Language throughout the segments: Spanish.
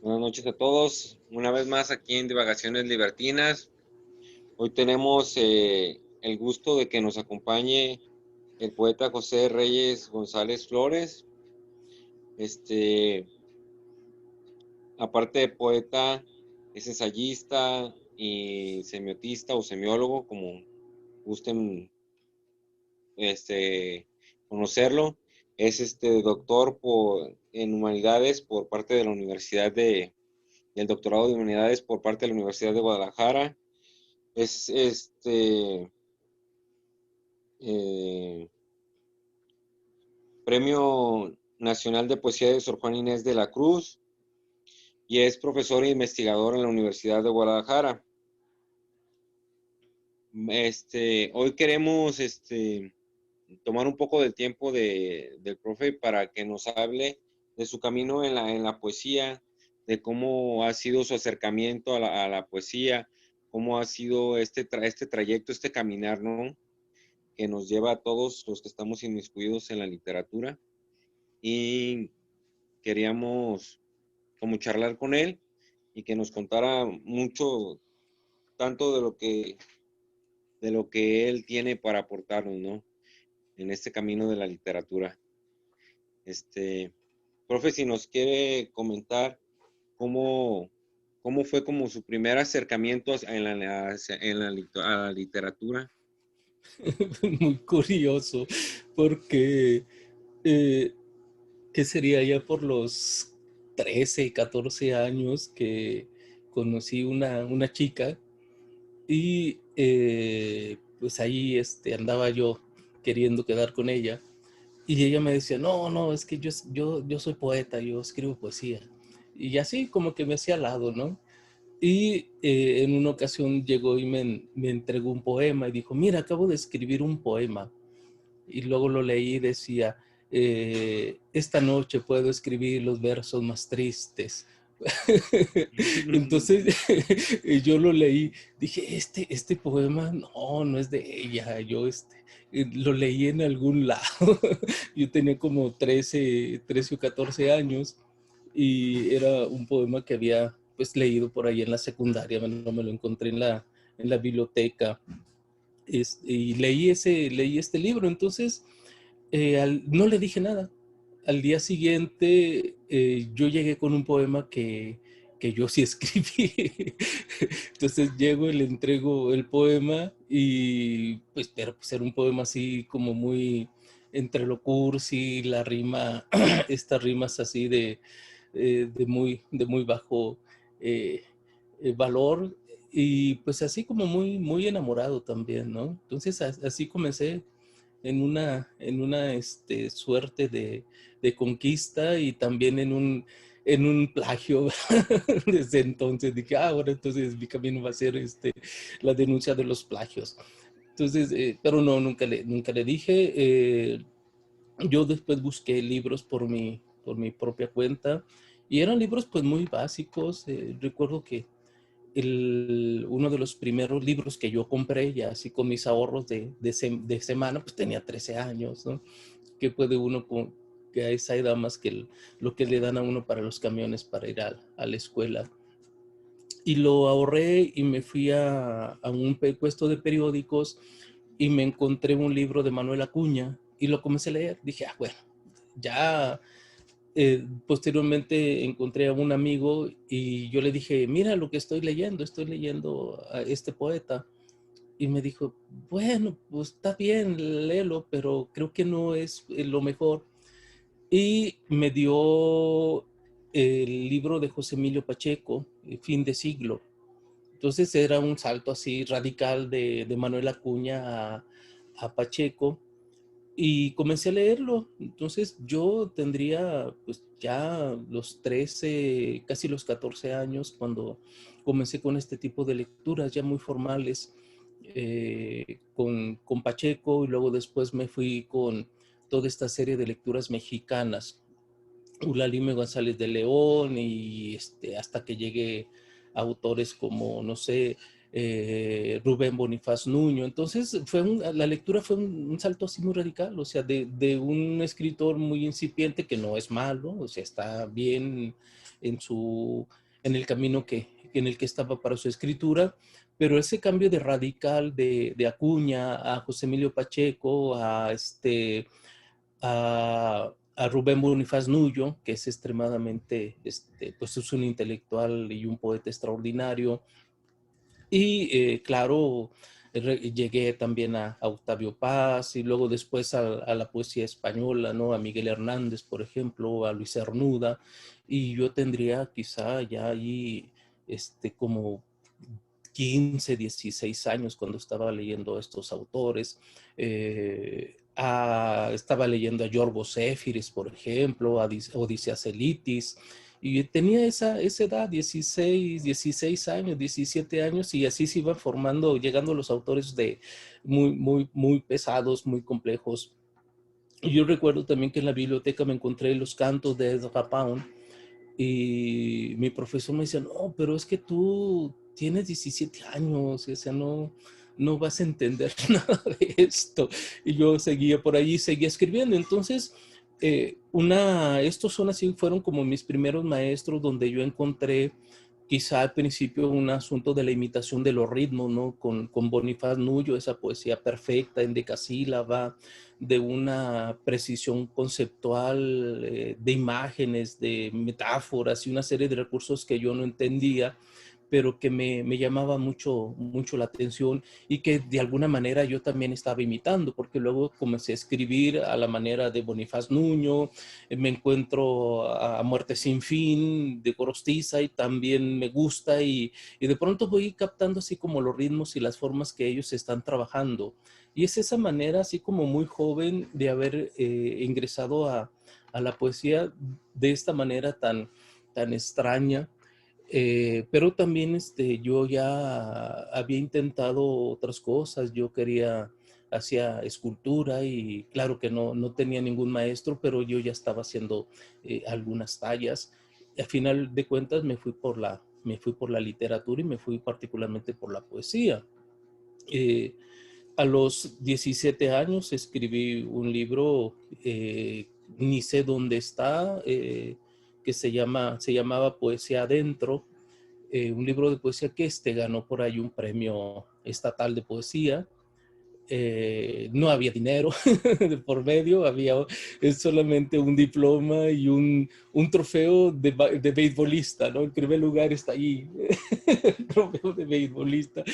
Buenas noches a todos. Una vez más aquí en Divagaciones Libertinas. Hoy tenemos el gusto de que nos acompañe el poeta José Reyes González Flores. Este, aparte de poeta, es ensayista y semiotista o semiólogo, como gusten conocerlo. Es doctor en humanidades por parte de la el doctorado de humanidades por parte de la Universidad de Guadalajara. Es eh, Premio Nacional de Poesía de Sor Juan Inés de la Cruz y es profesor e investigador en la Universidad de Guadalajara. Hoy queremos tomar un poco del tiempo del profe para que nos hable de su camino en la poesía, de cómo ha sido su acercamiento a a la poesía, cómo ha sido este trayecto, este caminar, ¿no? Que nos lleva a todos los que estamos inmiscuidos en la literatura. Y queríamos como charlar con él y que nos contara mucho, tanto de lo que él tiene para aportarnos, ¿no? En este camino de la literatura. Este, Profe, si nos quiere comentar cómo, cómo fue como su primer acercamiento a la literatura. Muy curioso, porque eh, que sería ya por los 13, 14 años que conocí una chica y pues ahí andaba yo queriendo quedar con ella y ella me decía, no, no, es que yo soy poeta, yo escribo poesía. Y así como que me hacía al lado, ¿no? Y en una ocasión llegó y me entregó un poema y dijo, mira, acabo de escribir un poema. Y luego lo leí y decía, esta noche puedo escribir los versos más tristes. Entonces yo lo leí, dije, este poema no es de ella, lo leí en algún lado. Yo tenía como 13 o 14 años y era un poema que había pues leído por ahí en la secundaria, no me lo encontré en la biblioteca y leí este libro. Entonces no le dije nada. Al día siguiente yo llegué con un poema que yo sí escribí. Entonces llego y le entrego el poema y pero pues era un poema así como muy entre lo cursi, la rima, estas rimas así de muy bajo eh, valor y pues así como muy enamorado también, ¿no? Entonces así comencé en una suerte de conquista y también en un plagio. Desde entonces dije, ahora entonces mi camino va a ser la denuncia de los plagios. Entonces, pero no, nunca le dije. Yo después busqué libros por mi propia cuenta y eran libros pues muy básicos. Recuerdo que uno de los primeros libros que yo compré, ya así con mis ahorros de semana, pues tenía 13 años, ¿no? ¿Qué puede uno con que a esa edad más que lo que le dan a uno para los camiones para ir a la escuela? Y lo ahorré y me fui a un puesto de periódicos y me encontré un libro de Manuel Acuña y lo comencé a leer. Dije, ah, bueno, ya posteriormente encontré a un amigo y yo le dije, mira lo que estoy leyendo a este poeta. Y me dijo, bueno, pues está bien, léelo, pero creo que no es lo mejor. Y me dio el libro de José Emilio Pacheco, Fin de siglo. Entonces era un salto así radical de Manuel Acuña a Pacheco y comencé a leerlo. Entonces yo tendría pues ya los 13 casi los 14 años cuando comencé con este tipo de lecturas ya muy formales con Pacheco y luego después me fui con toda esta serie de lecturas mexicanas, Eulalio González de León y hasta que llegué a autores como, no sé, Rubén Bonifaz Nuño. Entonces la lectura fue un salto así muy radical, o sea, de un escritor muy incipiente, que no es malo, o sea, está bien en, en el camino en el que estaba para su escritura, pero ese cambio de radical de Acuña a José Emilio Pacheco, a Rubén Bonifaz Nuño, que es extremadamente, pues es un intelectual y un poeta extraordinario. Y claro, llegué también a Octavio Paz y luego después a la poesía española, ¿no? A Miguel Hernández, por ejemplo, a Luis Cernuda. Y yo tendría quizá ya ahí como 15, 16 años cuando estaba leyendo a estos autores. Estaba leyendo a Yorgos Séfiris, por ejemplo, a Odysseas Elitis, y tenía esa edad, 16 años, 17 años, y así se iban formando, llegando los autores muy pesados, muy complejos. Y yo recuerdo también que en la biblioteca me encontré los cantos de Ezra Pound, y mi profesor me decía, no, pero es que tú tienes 17 años, o sea, no vas a entender nada de esto. Y yo seguía por ahí, seguía escribiendo. Entonces, estos son así, fueron como mis primeros maestros donde yo encontré quizá al principio un asunto de la imitación de los ritmos, ¿no? Con Bonifaz Nuño, esa poesía perfecta, endecasílaba, de una precisión conceptual, de imágenes, de metáforas y una serie de recursos que yo no entendía, pero que me llamaba mucho la atención y que de alguna manera yo también estaba imitando, porque luego comencé a escribir a la manera de Bonifaz Nuño, me encuentro a Muerte sin fin de Gorostiza y también me gusta, y de pronto voy captando así como los ritmos y las formas que ellos están trabajando. Y es esa manera así como muy joven de haber ingresado a la poesía de esta manera tan extraña. Pero también yo ya había intentado otras cosas, yo hacía escultura y claro que no tenía ningún maestro, pero yo ya estaba haciendo algunas tallas. Y al final de cuentas me fui por la literatura y me fui particularmente por la poesía. Eh, a los 17 años escribí un libro, ni sé dónde está, que se llamaba Poesía Adentro, un libro de poesía que ganó por ahí un premio estatal de poesía. No había dinero de por medio, es solamente un diploma y un trofeo de beisbolista, ¿no? El primer lugar está ahí, el trofeo de beisbolista,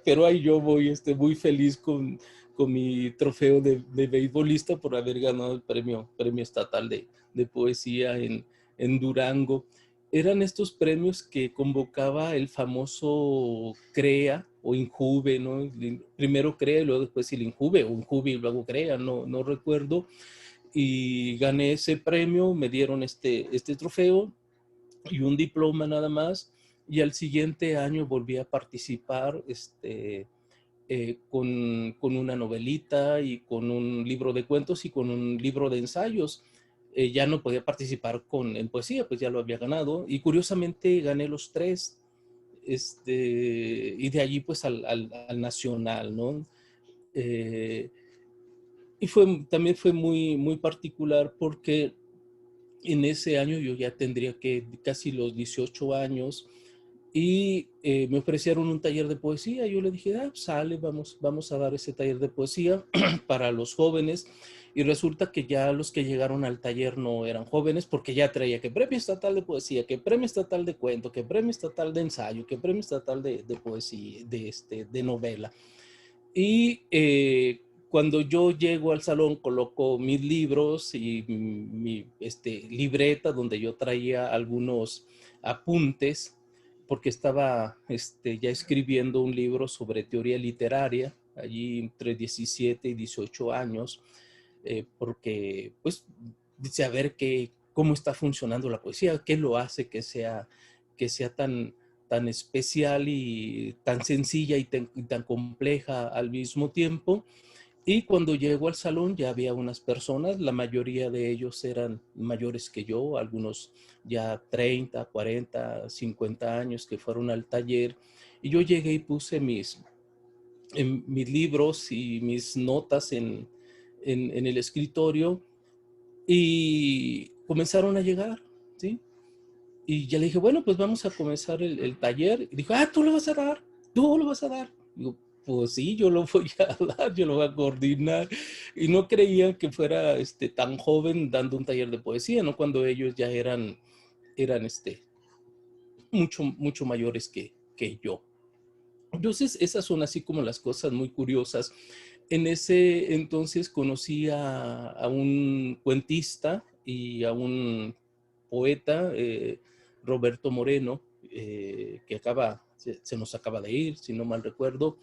pero ahí yo voy muy feliz con mi trofeo de beisbolista por haber ganado el premio estatal de poesía en Durango. Eran estos premios que convocaba el famoso CREA o INJUVE, ¿no? Primero CREA y luego después el INJUVE, o INJUVE y luego CREA, no recuerdo. Y gané ese premio, me dieron este trofeo y un diploma nada más. Y al siguiente año volví a participar con una novelita y con un libro de cuentos y con un libro de ensayos. Ya no podía participar en poesía, pues ya lo había ganado. Y curiosamente gané los tres. Y de allí pues al nacional, ¿no? Eh, y también fue muy particular porque en ese año yo ya tendría que casi los 18 años y me ofrecieron un taller de poesía. Yo le dije, sale, vamos a dar ese taller de poesía para los jóvenes. Y resulta que ya los que llegaron al taller no eran jóvenes, porque ya traía que premio estatal de poesía, que premio estatal de cuento, que premio estatal de ensayo, que premio estatal de poesía, de novela. Y cuando yo llego al salón, coloco mis libros y mi libreta donde yo traía algunos apuntes, porque estaba ya escribiendo un libro sobre teoría literaria, allí entre 17 y 18 años, porque pues dice a ver cómo está funcionando la poesía, qué lo hace que sea tan especial y tan sencilla y tan compleja al mismo tiempo. Y cuando llego al salón ya había unas personas, la mayoría de ellos eran mayores que yo, algunos ya 30, 40, 50 años que fueron al taller, Y yo llegué y puse mis libros y mis notas en el escritorio y comenzaron a llegar, ¿sí? Y ya le dije, bueno, pues vamos a comenzar el taller. Y dijo, tú lo vas a dar, tú lo vas a dar. Digo, pues sí, yo lo voy a dar, yo lo voy a coordinar. Y no creía que fuera tan joven dando un taller de poesía, ¿no? Cuando ellos ya eran mucho, mucho mayores que yo. Entonces, esas son así como las cosas muy curiosas. En ese entonces conocí a un cuentista y a un poeta, Roberto Moreno, que se nos acaba de ir, si no mal recuerdo.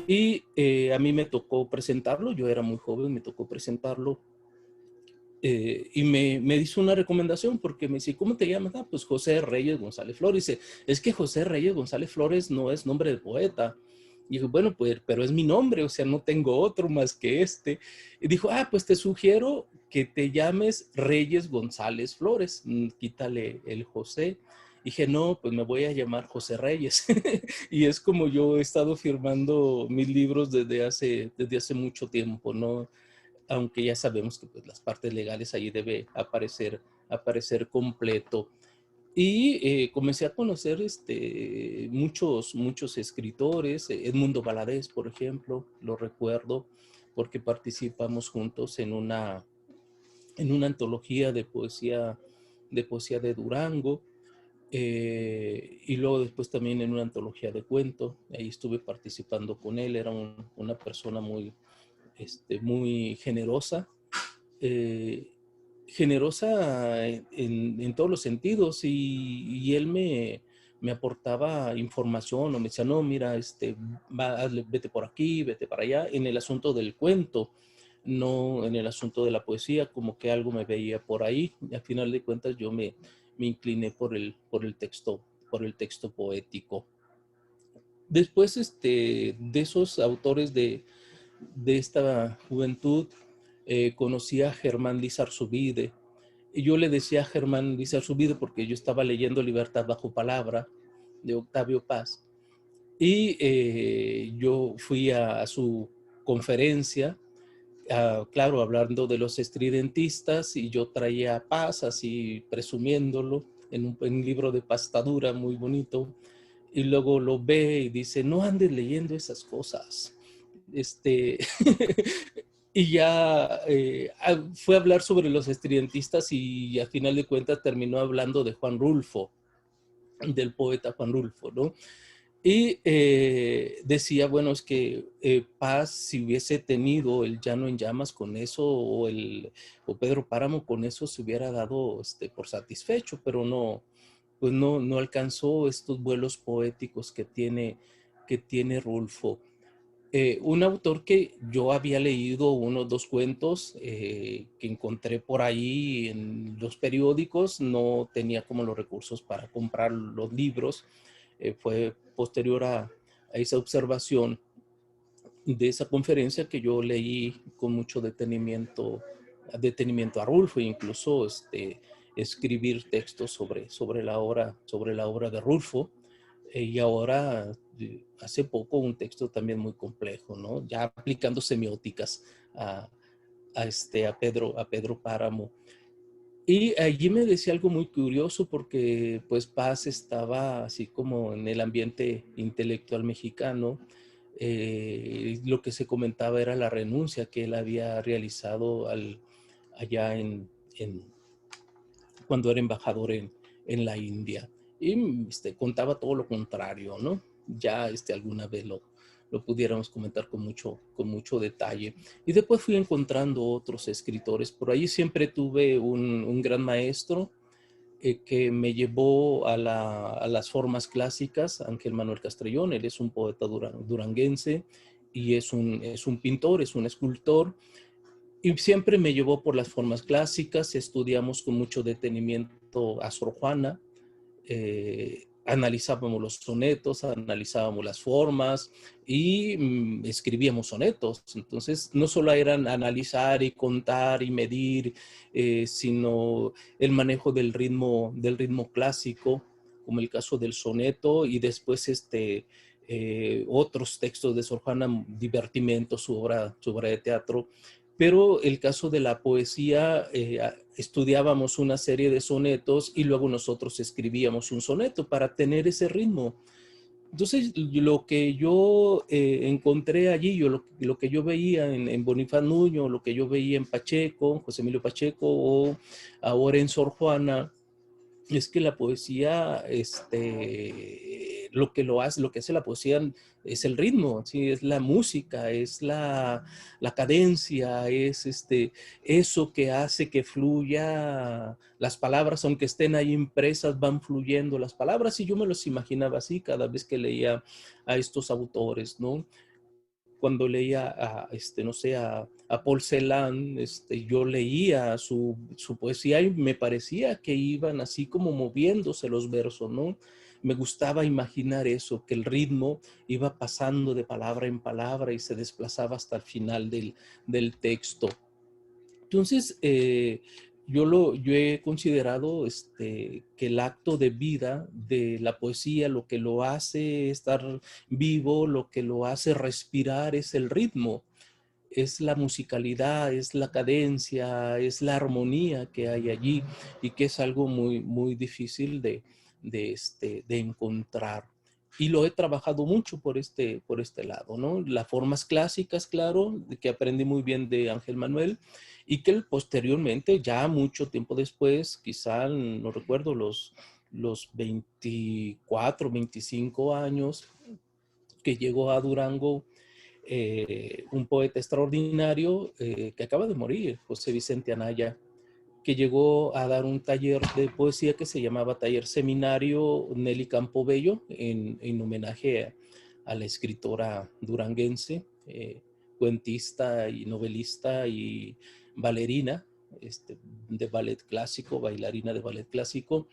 Y a mí me tocó presentarlo, yo era muy joven, me tocó presentarlo. Y me hizo una recomendación porque me dice, ¿cómo te llamas? Pues José Reyes González Flores. Dice, es que José Reyes González Flores no es nombre de poeta. Y dije, bueno, pues, pero es mi nombre, o sea, no tengo otro más que este. Y dijo, pues te sugiero que te llames Reyes González Flores, quítale el José. Dije, no, pues me voy a llamar José Reyes. Y es como yo he estado firmando mis libros desde hace mucho tiempo, ¿no? Aunque ya sabemos que pues, las partes legales ahí debe aparecer completo. Y comencé a conocer muchos escritores, Edmundo Valadez, por ejemplo, lo recuerdo, porque participamos juntos en una antología de poesía de Durango, y luego después también en una antología de cuento. Ahí estuve participando con él, era una persona muy generosa, eh, generosa en todos los sentidos, y él me aportaba información o me decía, no, mira, vete por aquí, vete para allá, en el asunto del cuento, no en el asunto de la poesía, como que algo me veía por ahí, y al final de cuentas yo me incliné por el texto poético. Después de esos autores de esta juventud, conocí a Germán Lizarzubide. Y yo le decía a Germán Lizarzubide porque yo estaba leyendo Libertad bajo palabra de Octavio Paz. Y yo fui a su conferencia, claro, hablando de los estridentistas, y yo traía a Paz así presumiéndolo en un libro de pastadura muy bonito. Y luego lo ve y dice, no andes leyendo esas cosas. Y ya fue a hablar sobre los estridentistas y a final de cuentas terminó hablando de Juan Rulfo, del poeta Juan Rulfo, ¿no? Y decía, bueno, es que Paz, si hubiese tenido el Llano en Llamas con eso, o Pedro Páramo con eso, se hubiera dado por satisfecho, pero no, pues no alcanzó estos vuelos poéticos que tiene Rulfo. Un autor que yo había leído unos 2 cuentos que encontré por ahí en los periódicos, no tenía como los recursos para comprar los libros. Fue posterior a esa observación de esa conferencia que yo leí con mucho detenimiento a Rulfo, e incluso escribir textos sobre la obra de Rulfo. Y ahora, hace poco, un texto también muy complejo, ¿no? Ya aplicando semióticas a, a Pedro Páramo. Y allí me decía algo muy curioso porque pues Paz estaba así como en el ambiente intelectual mexicano. Lo que se comentaba era la renuncia que él había realizado allá cuando era embajador en la India. Y contaba todo lo contrario, ¿no? Ya alguna vez lo pudiéramos comentar con mucho detalle. Y después fui encontrando otros escritores. Por ahí siempre tuve un gran maestro que me llevó a las formas clásicas, Ángel Manuel Castrellón. Él es un poeta duranguense y es un pintor, es un escultor, y siempre me llevó por las formas clásicas. Estudiamos con mucho detenimiento a Sor Juana, analizábamos los sonetos, analizábamos las formas y escribíamos sonetos. Entonces, no solo eran analizar y contar y medir, sino el manejo del ritmo clásico, como el caso del soneto, y después otros textos de Sor Juana, Divertimento, su obra de teatro. Pero el caso de la poesía, estudiábamos una serie de sonetos y luego nosotros escribíamos un soneto para tener ese ritmo. Entonces, lo que yo encontré allí, lo que yo veía en Bonifaz Nuño, lo que yo veía en Pacheco, José Emilio Pacheco, o ahora en Sor Juana, es que la poesía, lo que hace la poesía es el ritmo, ¿sí? Es la música, es la cadencia, es eso que hace que fluya las palabras, aunque estén ahí impresas, van fluyendo las palabras, y yo me los imaginaba así cada vez que leía a estos autores, ¿no? Cuando leía no sé, a Paul Celan, yo leía su poesía y me parecía que iban así como moviéndose los versos, ¿no? Me gustaba imaginar eso, que el ritmo iba pasando de palabra en palabra y se desplazaba hasta el final del texto. Entonces, yo he considerado que el acto de vida de la poesía, lo que lo hace estar vivo, lo que lo hace respirar es el ritmo, es la musicalidad, es la cadencia, es la armonía que hay allí, y que es algo muy, muy difícil de encontrar. Y lo he trabajado mucho por este lado, ¿no? Las formas clásicas, claro, que aprendí muy bien de Ángel Manuel, y que posteriormente, ya mucho tiempo después, quizá, no recuerdo, los 24, 25 años, que llegó a Durango un poeta extraordinario que acaba de morir, José Vicente Anaya, que llegó a dar un taller de poesía que se llamaba Taller Seminario Nelly Campobello, en homenaje a la escritora duranguense, cuentista y novelista y bailarina de ballet clásico, bailarina de ballet clásico.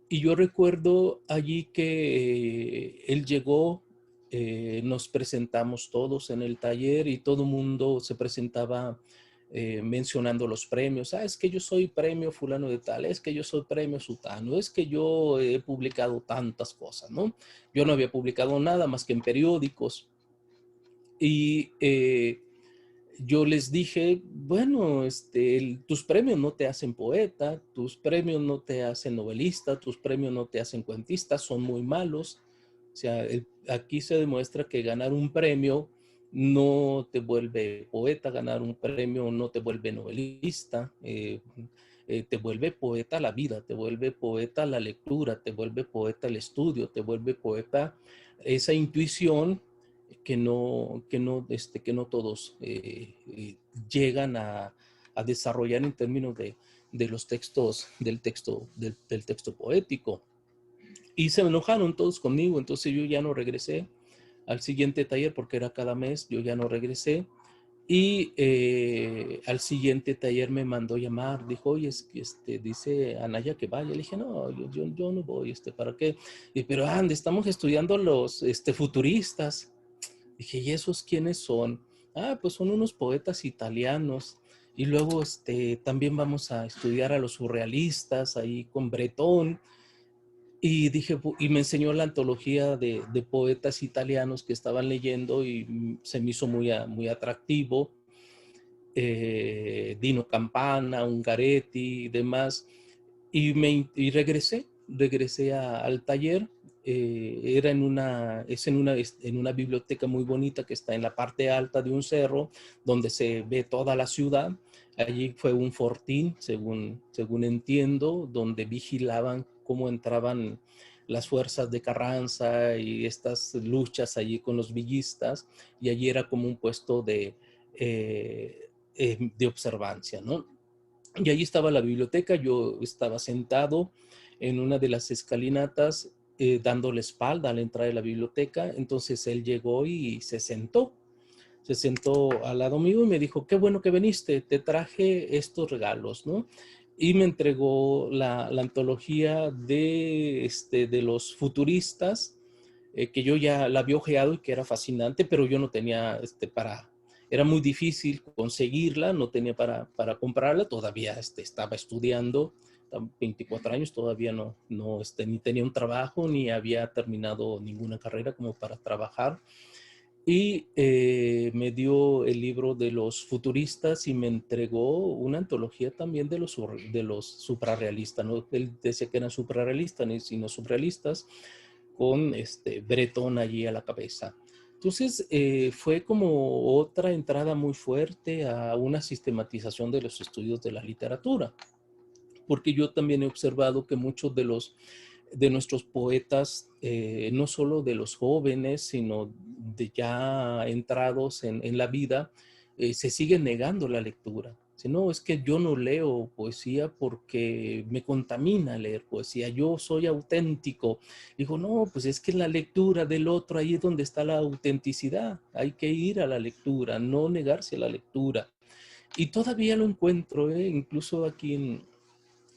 Y yo recuerdo allí que él llegó, nos presentamos todos en el taller y todo el mundo se presentaba mencionando los premios. Es que yo soy premio fulano de tal, es que yo soy premio sutano, es que yo he publicado tantas cosas, ¿no? Yo no había publicado nada más que en periódicos. Y yo les dije, bueno, tus premios no te hacen poeta, tus premios no te hacen novelista, tus premios no te hacen cuentista, son muy malos. O sea, aquí se demuestra que ganar un premio no te vuelve poeta, ganar un premio no te vuelve novelista, te vuelve poeta la vida, te vuelve poeta la lectura, te vuelve poeta el estudio, te vuelve poeta esa intuición que no todos llegan a desarrollar en términos de los textos, del texto poético. Y se enojaron todos conmigo, entonces yo ya no regresé al siguiente taller, porque era cada mes, yo ya no regresé. Y al siguiente taller me mandó llamar, dijo, oye, dice Anaya que vaya. Le dije, no, yo no voy, ¿para qué? Pero ande, estamos estudiando los futuristas. Dije, ¿y esos quiénes son? Ah, pues son unos poetas italianos. Y luego también vamos a estudiar a los surrealistas ahí con Bretón. Y dije, y me enseñó la antología de poetas italianos que estaban leyendo, y se me hizo muy atractivo. Dino Campana, Ungaretti y demás. Y regresé al taller. Es en una biblioteca muy bonita que está en la parte alta de un cerro donde se ve toda la ciudad. Allí fue un fortín, según entiendo, donde vigilaban cómo entraban las fuerzas de Carranza y estas luchas allí con los villistas, y allí era como un puesto de observancia, ¿no? Y allí estaba la biblioteca, yo estaba sentado en una de las escalinatas, dando la espalda a la entrada de la biblioteca. Entonces él llegó y se sentó al lado mío y me dijo, qué bueno que viniste, te traje estos regalos, ¿no? Y me entregó la antología de los futuristas, que yo ya la había ojeado y que era fascinante, pero yo no tenía era muy difícil conseguirla, no tenía para comprarla, todavía estaba estudiando, 24 años, todavía ni tenía un trabajo, ni había terminado ninguna carrera como para trabajar. Y me dio el libro de los futuristas y me entregó una antología también de los suprarrealistas, ¿no? Él decía que eran suprarrealistas, sino surrealistas, con Breton allí a la cabeza. Entonces fue como otra entrada muy fuerte a una sistematización de los estudios de la literatura, porque yo también he observado que muchos de nuestros poetas, no solo de los jóvenes, sino de ya entrados en la vida, se siguen negando la lectura. Si no, es que yo no leo poesía porque me contamina leer poesía, yo soy auténtico. Digo, no, pues es que en la lectura del otro, ahí es donde está la autenticidad. Hay que ir a la lectura, no negarse a la lectura. Y todavía lo encuentro, incluso aquí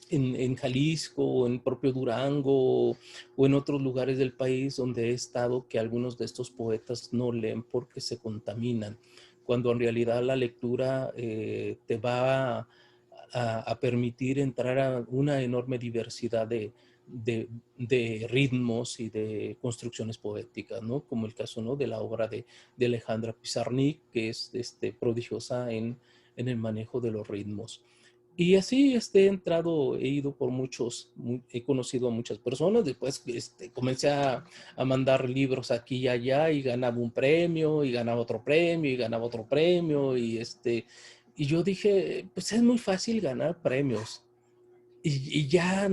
en Jalisco, o en propio Durango, o en otros lugares del país donde he estado, que algunos de estos poetas no leen porque se contaminan, cuando en realidad la lectura te va a permitir entrar a una enorme diversidad de ritmos y de construcciones poéticas, ¿no? Como el caso, ¿no?, de la obra de Alejandra Pizarnik, que es prodigiosa en el manejo de los ritmos. Y así he ido por he conocido a muchas personas, después comencé a mandar libros aquí y allá y ganaba un premio y ganaba otro premio y ganaba otro premio y yo dije, pues es muy fácil ganar premios. Y ya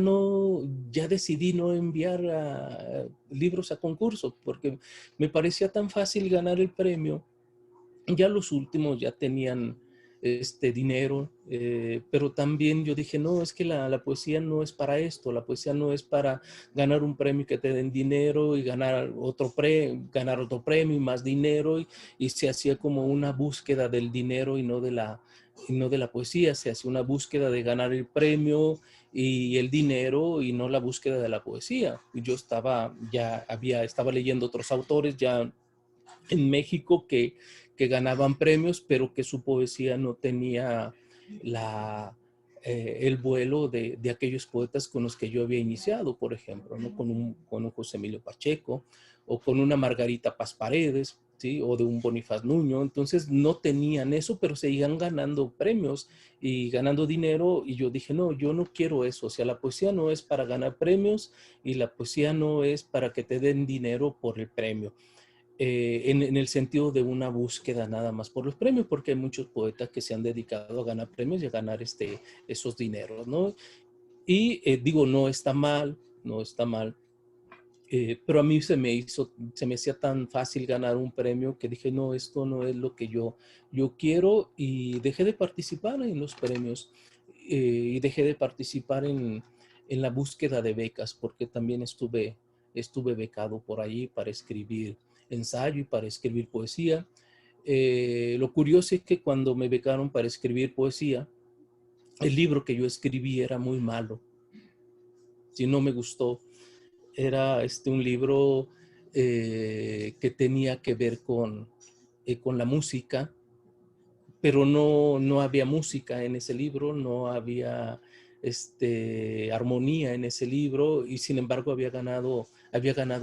ya decidí no enviar libros a concursos porque me parecía tan fácil ganar el premio. Ya los últimos ya tenían dinero, pero también yo dije, no, es que la poesía no es para esto, la poesía no es para ganar un premio que te den dinero y ganar otro premio y más dinero, y se hacía como una búsqueda del dinero y no de la poesía, se hacía una búsqueda de ganar el premio y el dinero y no la búsqueda de la poesía. Y yo estaba leyendo otros autores ya en México que ganaban premios, pero que su poesía no tenía el vuelo de aquellos poetas con los que yo había iniciado, por ejemplo, ¿no? Con un José Emilio Pacheco o con una Margarita Paz Paredes, ¿sí? O de un Bonifaz Nuño. Entonces no tenían eso, pero seguían ganando premios y ganando dinero, y yo dije, no, yo no quiero eso. O sea, la poesía no es para ganar premios y la poesía no es para que te den dinero por el premio, en el sentido de una búsqueda nada más por los premios, porque hay muchos poetas que se han dedicado a ganar premios y a ganar esos dineros, ¿no? Y digo, no está mal, no está mal, pero a mí se me hacía tan fácil ganar un premio que dije, no, esto no es lo que yo quiero, y dejé de participar en los premios, y dejé de participar en la búsqueda de becas, porque también estuve becado por ahí para escribir ensayo y para escribir poesía. Lo curioso es que cuando me becaron para escribir poesía, el libro que yo escribí era muy malo, si no me gustó. Era un libro que tenía que ver con la música, pero no había música en ese libro, no había armonía en ese libro, y sin embargo había ganado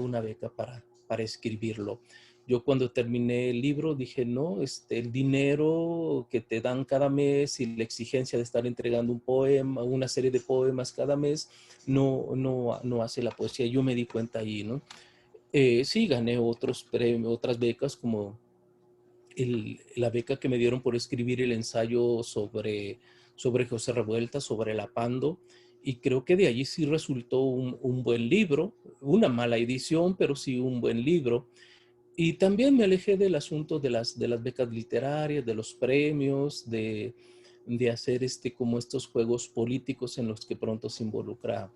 una beca para escribirlo. Yo cuando terminé el libro dije, no, el dinero que te dan cada mes y la exigencia de estar entregando un poema, una serie de poemas cada mes, no hace la poesía. Yo me di cuenta ahí, ¿no? Sí, gané otros premios, otras becas, como la beca que me dieron por escribir el ensayo sobre José Revuelta, sobre el Apando, y creo que de allí sí resultó un buen libro, una mala edición, pero sí un buen libro. Y también me alejé del asunto de las becas literarias, de los premios, de hacer como estos juegos políticos en los que pronto se involucran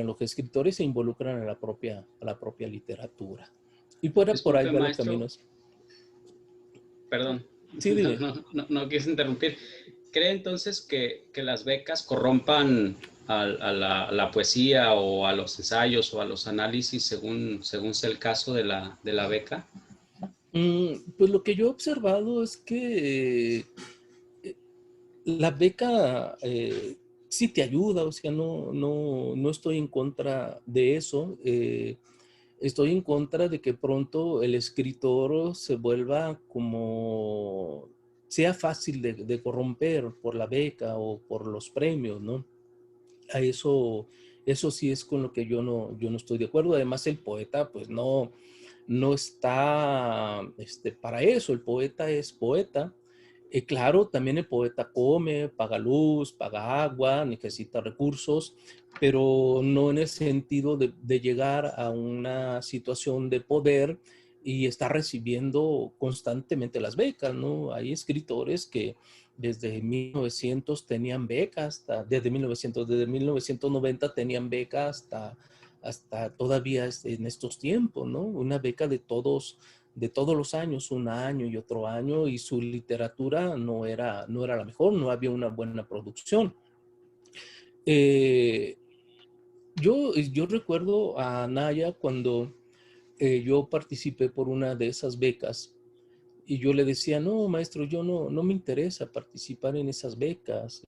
los escritores, se involucran a la propia literatura. Y por ahí Disculpe, va los maestro, caminos. perdón, Sí, dime. no quise interrumpir. ¿Cree entonces que las becas corrompan a la poesía o a los ensayos o a los análisis según sea el caso de la beca? Pues lo que yo he observado es que la beca sí te ayuda, o sea, no estoy en contra de eso. Estoy en contra de que pronto el escritor se vuelva como, sea fácil de corromper por la beca o por los premios, ¿no? A eso sí es con lo que yo no estoy de acuerdo. Además, el poeta, pues no está para eso. El poeta es poeta. Claro, también el poeta come, paga luz, paga agua, necesita recursos, pero no en el sentido de llegar a una situación de poder y estar recibiendo constantemente las becas, ¿no? Hay escritores que desde 1900 tenían becas, desde 1990 tenían becas hasta todavía en estos tiempos, ¿no? Una beca de todos los años, un año y otro año, y su literatura no era la mejor, no había una buena producción. Eh, yo recuerdo a Naya cuando yo participé por una de esas becas y yo le decía, no, maestro, yo no me interesa participar en esas becas.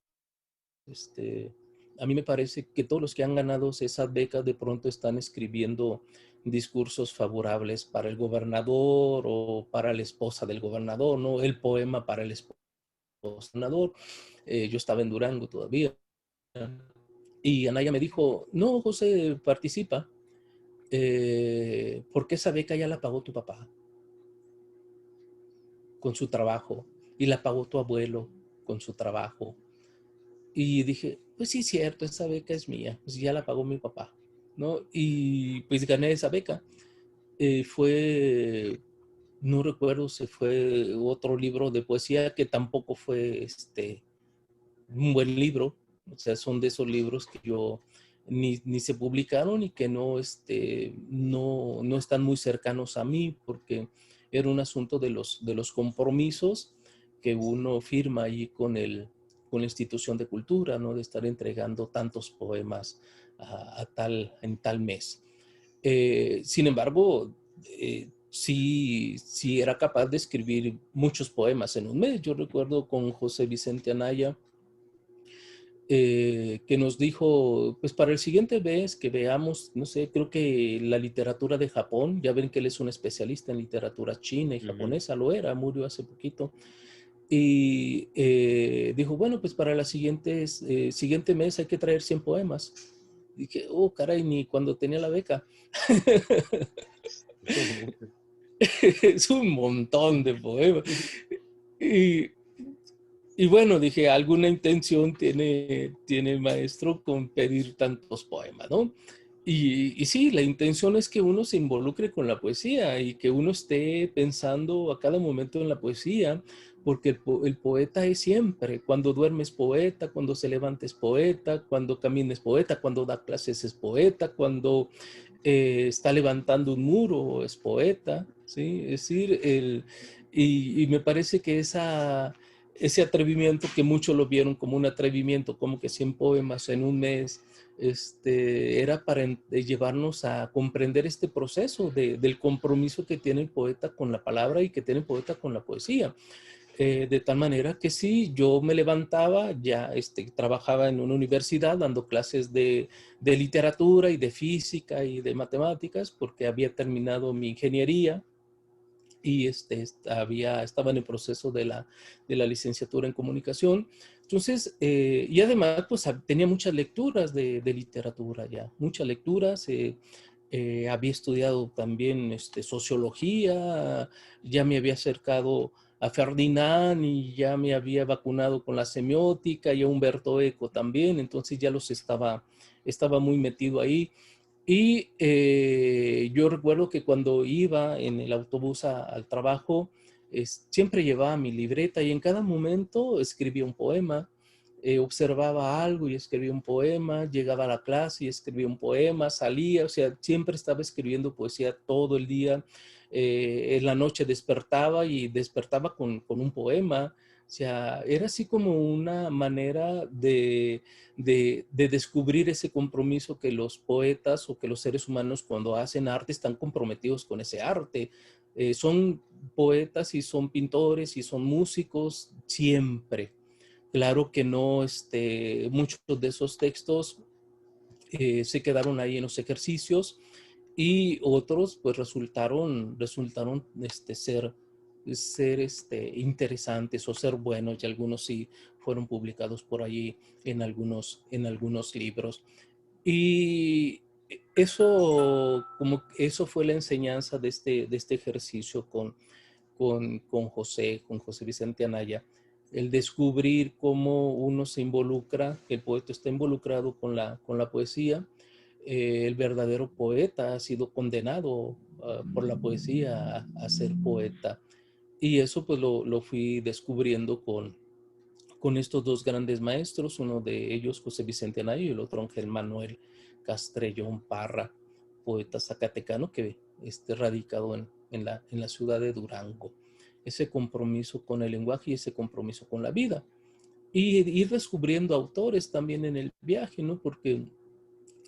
Este, a mí me parece que todos los que han ganado esas becas de pronto están escribiendo discursos favorables para el gobernador o para la esposa del gobernador, ¿no? El poema para el esposo del gobernador. Yo estaba en Durango todavía. Y Anaya me dijo, no, José, participa, porque esa beca ya la pagó tu papá con su trabajo y la pagó tu abuelo con su trabajo. Y dije, pues sí, es cierto, esa beca es mía, pues ya la pagó mi papá, ¿no? Y pues gané esa beca. Fue, no recuerdo si fue otro libro de poesía que tampoco fue un buen libro. O sea, son de esos libros que yo ni se publicaron y que no están muy cercanos a mí porque era un asunto de los compromisos que uno firma ahí con la institución de cultura, ¿no? De estar entregando tantos poemas en tal mes. Sin embargo, sí era capaz de escribir muchos poemas en un mes. Yo recuerdo con José Vicente Anaya, que nos dijo, pues para el siguiente vez que veamos, no sé, creo que la literatura de Japón, ya ven que él es un especialista en literatura china y japonesa, lo era, murió hace poquito, y dijo, bueno, pues para la siguiente mes hay que traer 100 poemas. Dije, oh, caray, ni cuando tenía la beca. Es un montón de poemas. Y, y bueno, dije, alguna intención tiene el maestro con pedir tantos poemas, ¿no? Y sí, la intención es que uno se involucre con la poesía y que uno esté pensando a cada momento en la poesía, porque el poeta es siempre. Cuando duermes poeta, cuando se levanta es poeta, cuando camina es poeta, cuando da clases es poeta, cuando está levantando un muro es poeta, ¿sí? Es decir, y me parece que ese atrevimiento que muchos lo vieron como un atrevimiento, como que 100 poemas en un mes, era para llevarnos a comprender este proceso del compromiso que tiene el poeta con la palabra y que tiene el poeta con la poesía. De tal manera que sí, yo me levantaba, ya trabajaba en una universidad dando clases de literatura y de física y de matemáticas, porque había terminado mi ingeniería y estaba en el proceso de la licenciatura en comunicación. Entonces, y además, pues tenía muchas lecturas de literatura ya, muchas lecturas. Había estudiado también sociología, ya me había acercado a Ferdinand y ya me había vacunado con la semiótica y a Humberto Eco también, entonces ya estaba muy metido ahí. Y yo recuerdo que cuando iba en el autobús al trabajo, siempre llevaba mi libreta y en cada momento escribía un poema. Observaba algo y escribía un poema, llegaba a la clase y escribía un poema, salía, o sea, siempre estaba escribiendo poesía todo el día. En la noche despertaba y despertaba con un poema. O sea, era así como una manera de descubrir ese compromiso que los poetas o que los seres humanos cuando hacen arte están comprometidos con ese arte. Son poetas y son pintores y son músicos siempre. Claro que no, muchos de esos textos se quedaron ahí en los ejercicios y otros pues resultaron ser interesantes o ser buenos, y algunos sí fueron publicados por allí en algunos libros. Y eso fue la enseñanza de este ejercicio con José Vicente Anaya, el descubrir cómo uno se involucra, el poeta está involucrado con la poesía. El verdadero poeta ha sido condenado por la poesía a ser poeta. Y eso pues lo fui descubriendo con estos dos grandes maestros, uno de ellos José Vicente Anaya y el otro Ángel Manuel Castrellón Parra, poeta zacatecano que radicado en la ciudad de Durango. Ese compromiso con el lenguaje y ese compromiso con la vida. Y ir descubriendo autores también en el viaje, ¿no? Porque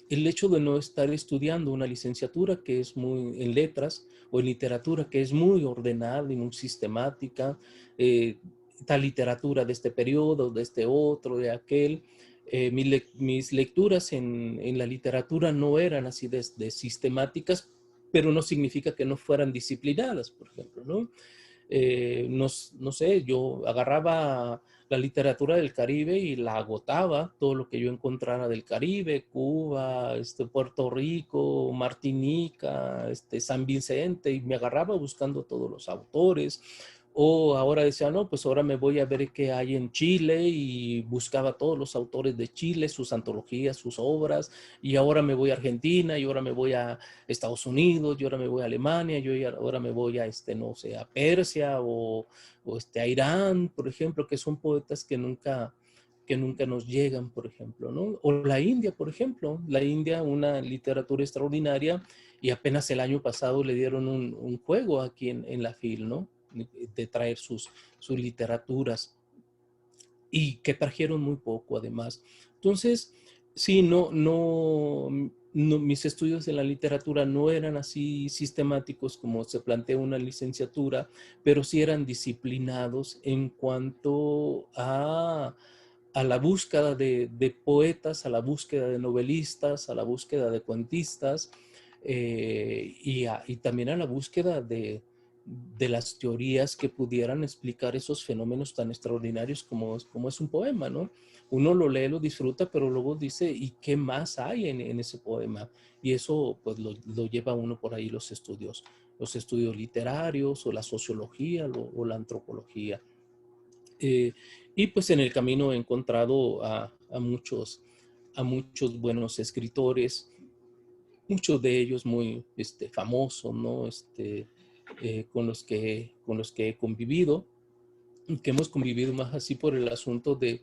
el hecho de no estar estudiando una licenciatura que es muy en letras o en literatura que es muy ordenada y muy sistemática, tal literatura de este periodo, de este otro, de aquel. Mis lecturas en la literatura no eran así de sistemáticas, pero no significa que no fueran disciplinadas, por ejemplo, ¿no? No sé, yo agarraba la literatura del Caribe y la agotaba, todo lo que yo encontrara del Caribe, Cuba, Puerto Rico, Martinica, San Vicente, y me agarraba buscando todos los autores. O ahora decía, no, pues ahora me voy a ver qué hay en Chile, y buscaba todos los autores de Chile, sus antologías, sus obras, y ahora me voy a Argentina, y ahora me voy a Estados Unidos, yo ahora me voy a Alemania, yo ahora me voy a, no sé, a Persia o a Irán, por ejemplo, que son poetas que nunca nos llegan, por ejemplo, ¿no? O la India, por ejemplo, la India, una literatura extraordinaria, y apenas el año pasado le dieron un juego aquí en la FIL, ¿no? De traer sus literaturas, y que trajeron muy poco además. Entonces, sí, no, mis estudios en la literatura no eran así sistemáticos como se plantea una licenciatura, pero sí eran disciplinados en cuanto a la búsqueda de poetas, a la búsqueda de novelistas, a la búsqueda de cuentistas, y también a la búsqueda de las teorías que pudieran explicar esos fenómenos tan extraordinarios como es un poema, ¿no? Uno lo lee, lo disfruta, pero luego dice, ¿y qué más hay en ese poema? Y eso pues lo lleva uno por ahí los estudios literarios, o la sociología, o la antropología. Eh, y pues en el camino he encontrado a muchos buenos escritores, muchos de ellos muy famosos, ¿no? Con los que he convivido, que hemos convivido más así por el asunto de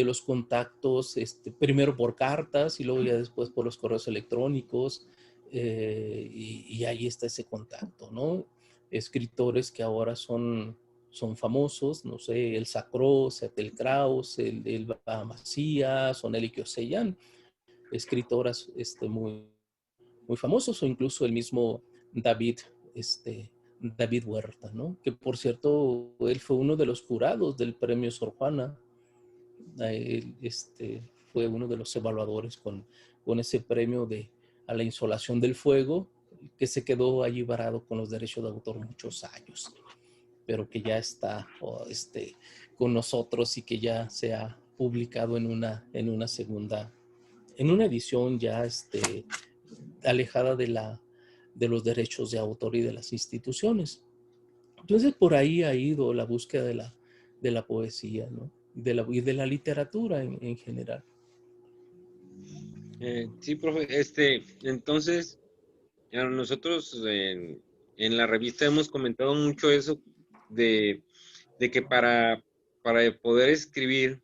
los contactos, primero por cartas y luego ya después por los correos electrónicos, y ahí está ese contacto, ¿no? Escritores que ahora son famosos, no sé, el Sacros, el Kraus, el Macías, Soneli Kioseyan, escritoras muy, muy famosos, o incluso el mismo David, David Huerta, ¿no? Que por cierto, él fue uno de los jurados del premio Sor Juana. Él, fue uno de los evaluadores con ese premio a la insolación del fuego, que se quedó allí varado con los derechos de autor muchos años, pero que ya está con nosotros, y que ya se ha publicado en una segunda, en una edición ya alejada de los derechos de autor y de las instituciones. Entonces, por ahí ha ido la búsqueda de la poesía, ¿no? Y de la literatura en general. Sí, profe, entonces, nosotros en la revista hemos comentado mucho eso de que para poder escribir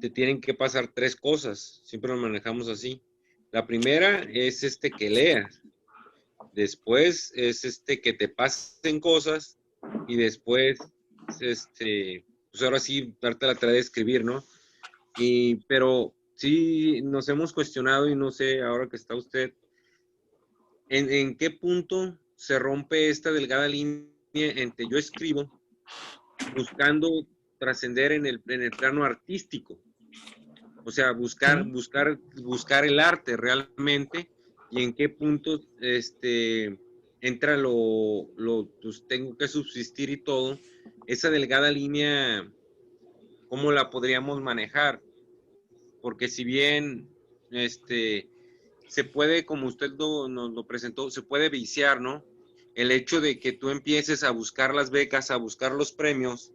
te tienen que pasar tres cosas, siempre lo manejamos así. La primera es que leas, después es que te pasen cosas, y después, pues ahora sí, darte la tarea de escribir, ¿no? Pero sí nos hemos cuestionado, y no sé, ahora que está usted, ¿en qué punto se rompe esta delgada línea entre yo escribo buscando trascender en el plano artístico. O sea, buscar el arte realmente y en qué punto entra pues, tengo que subsistir y todo. Esa delgada línea, ¿cómo la podríamos manejar? Porque si bien se puede, como usted nos lo presentó, se puede viciar, ¿no? El hecho de que tú empieces a buscar las becas, a buscar los premios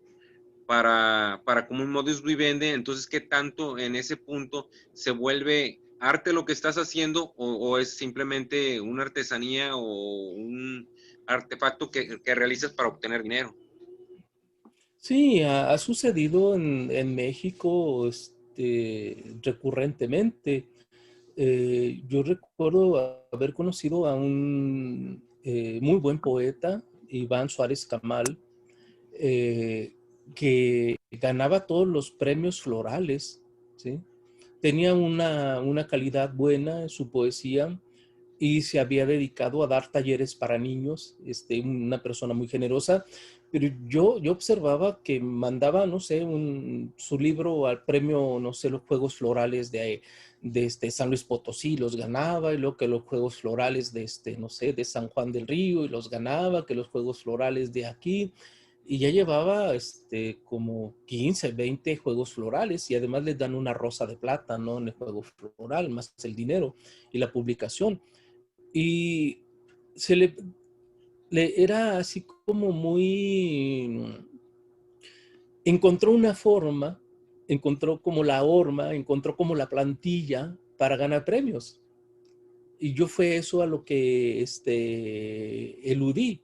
para como un modus vivendi, entonces, ¿qué tanto en ese punto se vuelve arte lo que estás haciendo o es simplemente una artesanía o un artefacto que realizas para obtener dinero? Sí, ha sucedido en México recurrentemente. Yo recuerdo haber conocido a un muy buen poeta, Iván Suárez Camal, que ganaba todos los premios florales, ¿sí? Tenía una calidad buena en su poesía y se había dedicado a dar talleres para niños, una persona muy generosa, pero yo observaba que mandaba, no sé, su libro al premio, no sé, los Juegos Florales de San Luis Potosí, los ganaba, y luego que los Juegos Florales no sé, de San Juan del Río, y los ganaba, que los Juegos Florales de aquí, y ya llevaba como 15, 20 Juegos Florales, y además les dan una rosa de plata, ¿no? En el juego floral, más el dinero y la publicación. Y se era así como muy, encontró una forma, encontró como la horma, encontró como la plantilla para ganar premios. Y yo fue eso a lo que eludí.